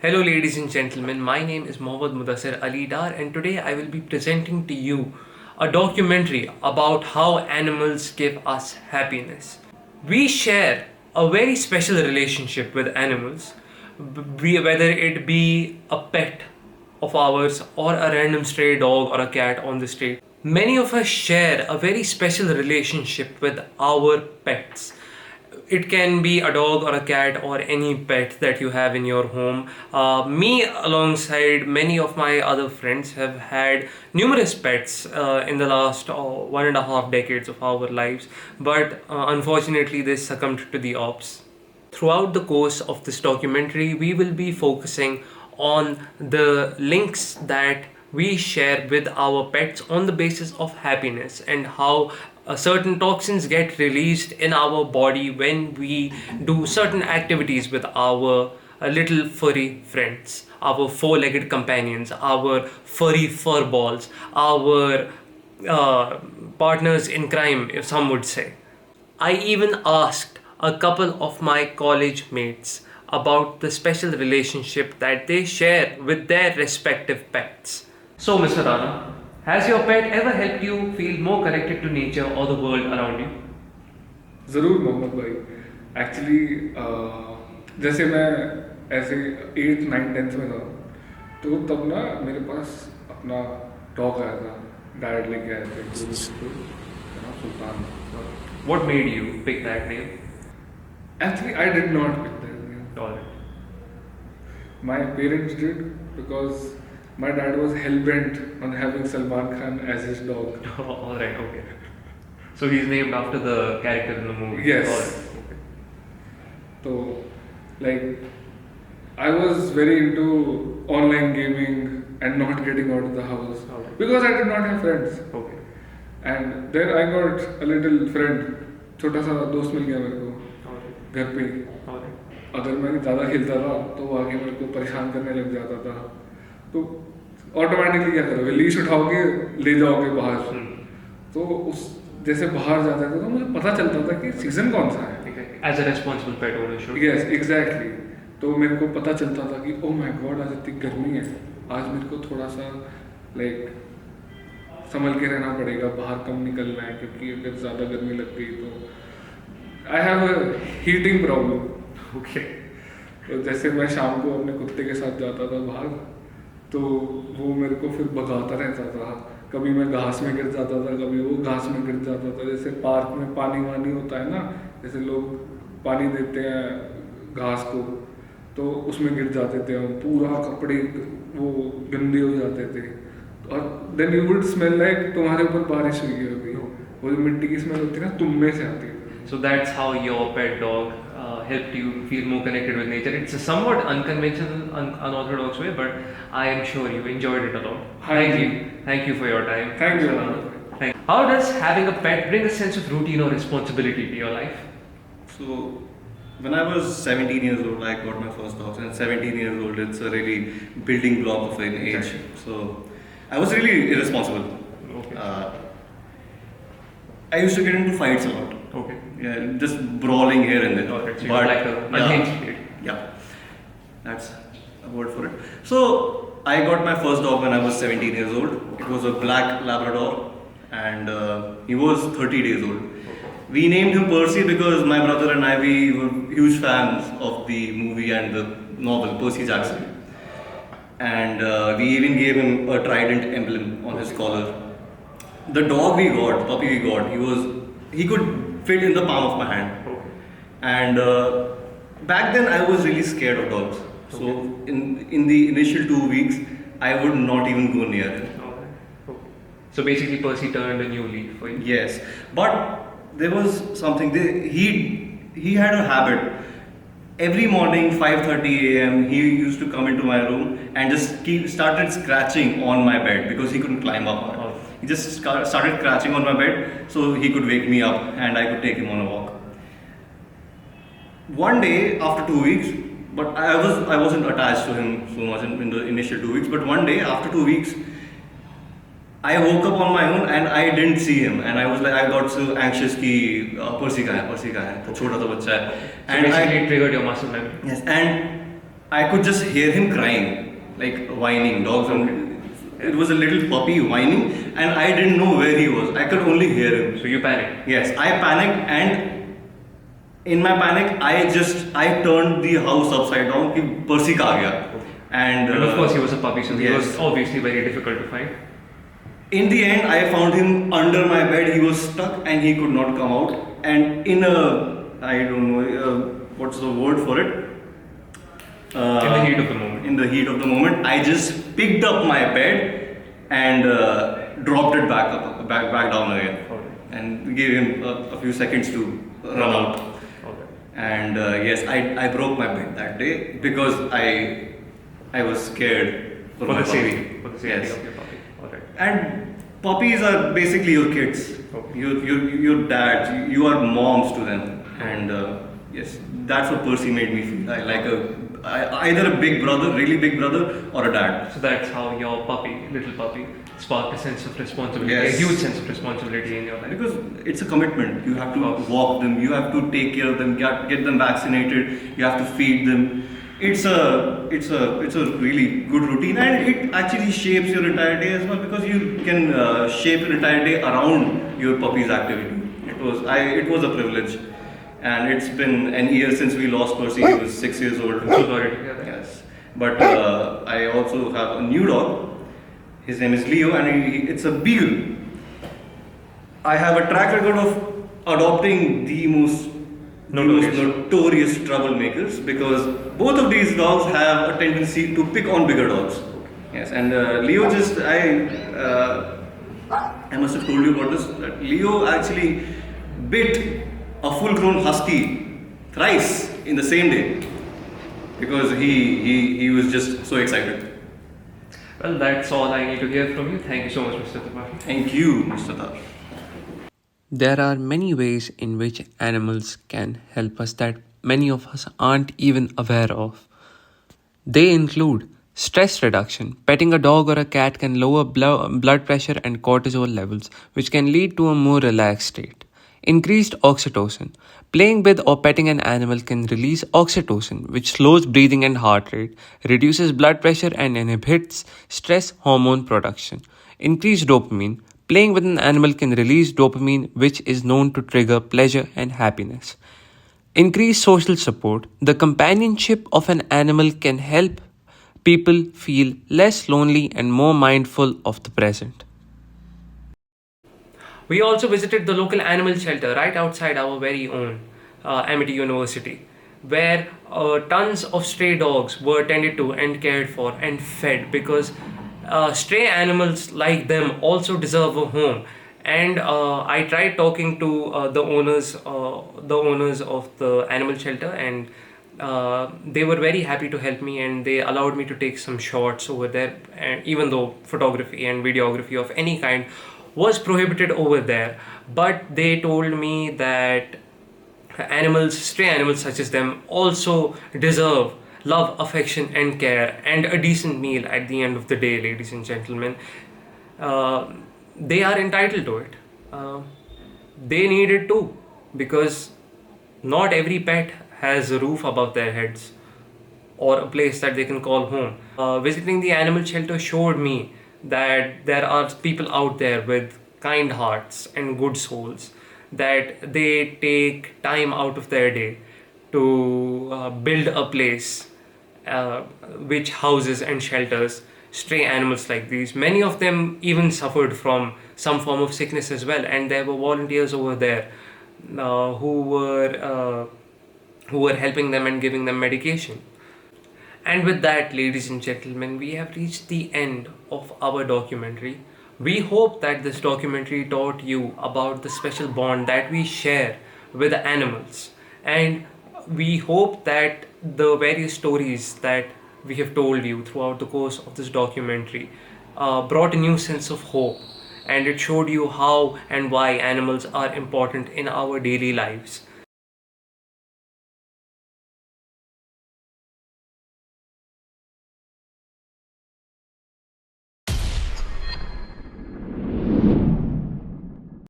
Hello, ladies and gentlemen. My name is Mohammad Mudassir Ali Dar, and today I will be presenting to you a documentary about how animals give us happiness. We share a very special relationship with animals, whether it be a pet of ours or a random stray dog or a cat on the street. Many of us share a very special relationship with our pets. It can be a dog or a cat or any pet that you have in your home. Me, alongside many of my other friends, have had numerous pets in the last 1.5 decades of our lives, but unfortunately, they succumbed to the ops. Throughout the course of this documentary, we will be focusing on the links that we share with our pets on the basis of happiness and how certain toxins get released in our body when we do certain activities with our little furry friends, our four-legged companions, our furry fur balls, our uh, partners in crime, if some would say. I even asked a couple of my college mates about the special relationship that they share with their respective pets. So, Mr. Rana, has your pet ever helped you feel more connected to nature or the world around you? ज़रूर मोहम्मद भाई actually जैसे मैं ऐसे 8, 9, 10th में था तो तब ना मेरे पास अपना डॉग आया था डैड लेके आए थे तो उसको नाम सुल्तान था What made you pick that name? Actually I did not pick that name Alright. My parents did because my dad was hell bent on having Salman Khan as his dog Alright, okay. So he's named after the character in the movie. Yes. Alright, okay. So, like, I was very into online gaming and not getting out of the house Alright. because I did not have friends. Okay. And then I got a little friend, छोटा सा दोस्त मिल गया मेरे को Alright. घर पे ही। Alright. अगर मैं ज़्यादा खेलता था तो वो आके मेरे को परेशान करने लग जाता था तो ऑटोमेटिकली क्या करोगे लीश उठाओगे ले जाओगे बाहर तो उस जैसे बाहर जाता था तो मुझे पता चलता था कि सीजन कौन सा है As a responsible pet owner, sure. Yes exactly तो मेरे को पता चलता था कि ओ माय गॉड आज इतनी गर्मी है आज मेरे को थोड़ा सा लाइक संभल के रहना पड़ेगा बाहर कम निकलना है क्योंकि अगर ज़्यादा गर्मी लग गई तो I have a heating problem Okay. तो जैसे मैं शाम को अपने कुत्ते के साथ जाता था बाहर तो वो मेरे को फिर भगाता रहता था कभी मैं घास में गिर जाता था कभी वो घास में गिर जाता था जैसे पार्क में पानी वानी होता है ना जैसे लोग पानी देते हैं घास को तो उसमें गिर जाते थे हम पूरा कपड़े वो गंदे हो जाते थे और then you would smell like तुम्हारे ऊपर बारिश हुई है अभी वो जो मिट्टी की स्मेल होती है ना तुम में से आती है So that's how your pet dog helped you feel more connected with nature. It's a somewhat unconventional, unorthodox way, but I am sure you enjoyed it a lot. Thank you. Thank you for your time. Thank you. Mr. Rana. Thank you. How does having a pet bring a sense of routine or responsibility to your life? So, when I was 17 years old, I got my first dog, and 17 years old, it's a really building block of an age. So, I was really irresponsible. Okay. I used to get into fights a lot. Okay. Yeah, just brawling here and there. Okay. So you're like a unhinged kid. yeah, that's a word for it. So, I got my first dog when I was 17 years old. It was a black Labrador, and he was 30 days old. We named him Percy because my brother and I, we were huge fans of the movie and the novel Percy Jackson. And we even gave him a trident emblem on his collar. The dog we got, puppy we got, he could fit in the palm of my hand. Okay. And back then I was really scared of dogs. So in the initial 2 weeks, I would not even go near him. Okay. Okay. So basically, Percy turned a new leaf for you. Yes, but there was something. He had a habit. Every morning, 5:30 a.m., he used to come into my room and just started scratching on my bed because he couldn't climb up. Oh. He just started scratching on my bed so he could wake me up and I could take him on a walk. One day, after 2 weeks, but I wasn't attached to him so much in the initial 2 weeks. But one day, after 2 weeks, I woke up on my own and I didn't see him, and I got so anxious कि Percy कहाँ है, तो छोटा सा बच्चा है, So basically, it triggered your muscle memory. yes, and I could just hear him crying, like whining. Dogs, and it was a little puppy whining, and I didn't know where he was. I could only hear him. So you panicked. Yes, I panicked, and in my panic, I turned the house upside down. कि Percy कहाँ गया? And And of course, he was a puppy, so he yes. was obviously very difficult to find. In the end, I found him under my bed. He was stuck and he could not come out. And in a, I don't know, what's the word for it? In the heat of the moment. In the heat of the moment, I just picked up my bed and dropped it back down again, Okay. and gave him a few seconds to run out. Okay. And yes, I broke my bed that day because I was scared For my the puppy. safety. For the safety Yes. of your puppy. Alright. And puppies are basically your kids. Okay. Your dads. You are moms to them. And yes, that's what Percy made me feel. Either a big brother, really big brother, or a dad. So that's how your puppy, little puppy, sparked a sense of responsibility, Yes. a huge sense of responsibility in your life. Because it's a commitment. You have to Of course. walk them. You have to take care of them. Get them vaccinated. You have to feed them. It's a really good routine, and it actually shapes your entire day as well, because you can shape your entire day around your puppy's activity. It was a privilege, and it's been an year since we lost Percy. He was 6 years old. I'm so sorry to hear that. Yes, but I also have a new dog. His name is Leo, and it's a beagle. I have a track record of adopting the most notorious troublemakers, because both of these dogs have a tendency to pick on bigger dogs. Yes, and Leo I must have told you about this. That Leo actually bit a full-grown husky thrice in the same day because he was just so excited. Well, that's all I need to hear from you. Thank you so much, Mr. Tripathi. Thank you, Mr. Tar. There are many ways in which animals can help us that many of us aren't even aware of. They include stress reduction. Petting a dog or a cat can lower blood pressure and cortisol levels, which can lead to a more relaxed state. Increased oxytocin. Playing with or petting an animal can release oxytocin, which slows breathing and heart rate, reduces blood pressure, and inhibits stress hormone production. Increased dopamine. Playing with an animal can release dopamine, which is known to trigger pleasure and happiness. Increased social support. The companionship of an animal can help people feel less lonely and more mindful of the present. We also visited the local animal shelter right outside our very own Amity University, where tons of stray dogs were tended to and cared for and fed, because stray animals like them also deserve a home. And I tried talking to the owners of the animal shelter, and they were very happy to help me, and they allowed me to take some shots over there. And even though photography and videography of any kind was prohibited over there, but they told me that stray animals such as them, also deserve love, affection, and care, and a decent meal at the end of the day, ladies and gentlemen. They are entitled to it. They need it too, because not every pet has a roof above their heads or a place that they can call home. Visiting the animal shelter showed me that there are people out there with kind hearts and good souls, that they take time out of their day to build a place which houses and shelters stray animals like these. Many of them even suffered from some form of sickness as well, and there were volunteers over there who were helping them and giving them medication. And with that, ladies and gentlemen, we have reached the end of our documentary. We hope that this documentary taught you about the special bond that we share with the animals. And we hope that the various stories that we have told you throughout the course of this documentary brought a new sense of hope, and it showed you how and why animals are important in our daily lives.